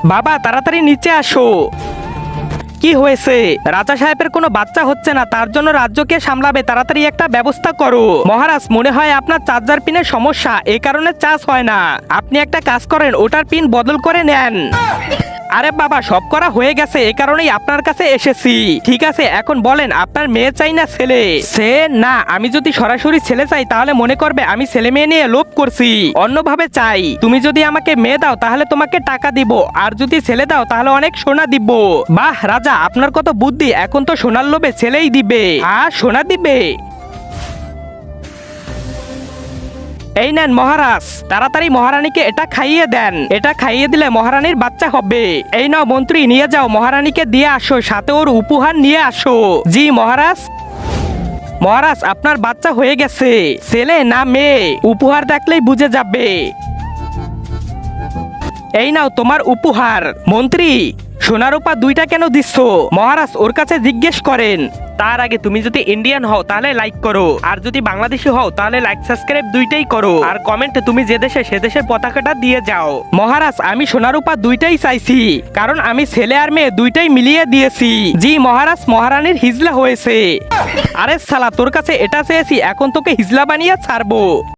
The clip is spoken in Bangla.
বাবা তাড়াতাড়ি নিচে আসো। কি হয়েছে? রাজা সাহেবের কোনো বাচ্চা হচ্ছে না, তার জন্য রাজ্যকে সামলাবে, তাড়াতাড়ি একটা ব্যবস্থা করো। মহারাজ মনে হয় আপনার চার্জার পিনের সমস্যা, এই কারণে চার্জ হয় না। আপনি একটা কাজ করেন, ওটার পিন বদল করে নেন। আরে বাবা সব করা হয়ে গেছে, এই কারণেই আপনার কাছে এসেছি। ঠিক আছে এখন বলেন আপনার মেয়ে চাই না ছেলে? সে না, আমি যদি সরাসরি ছেলে চাই তাহলে মনে করবে আমি ছেলে মেয়ে নিয়ে লোভ করছি। অন্যভাবে চাই, তুমি যদি আমাকে মেয়ে দাও তাহলে তোমাকে টাকা দিব, আর যদি ছেলে দাও তাহলে অনেক সোনা দিব। বাহ রাজা আপনার কত বুদ্ধি, এখন তো সোনার লোভে ছেলেই দিবে। সোনা দিবে? এই নেন মহারাজ, তাড়াতাড়ি মহারানীকে এটা খাইয়ে দেন, এটা খাইয়ে দিলে মহারানীর বাচ্চা হবে। এই নাও মন্ত্রী নিয়ে যাও, মহারানীকে দিয়ে আসো, সাথে ওর উপহার নিয়ে আসো। জি মহারাজ। মহারাজ আপনার বাচ্চা হয়ে গেছে, ছেলে না মেয়ে উপহার দেখলেই বুঝে যাবে। এই নাও তোমার উপহার। মন্ত্রী সোনার উপা দুইটা কেন দিচ্ছ? মহারাজ ওর কাছে জিজ্ঞেস করেন। তার আগে তুমি যদি ইন্ডিয়ান হও তাহলে লাইক করো, আর যদি বাংলাদেশি হও তাহলে লাইক সাবস্ক্রাইব দুইটাই করো, আর কমেন্টে তুমি যে দেশে সে দেশের পতাকাটা দিয়ে যাও। মহারাজ আমি সোনার উপা দুইটাই চাইছি, কারণ আমি ছেলে আর মেয়ে দুইটাই মিলিয়ে দিয়েছি। জি মহারাজ মহারানীর হিজলা হয়েছে। আরে শালা তোর কাছে এটা চেয়েছি, এখন তোকে হিজলা বানিয়ে ছাড়বো।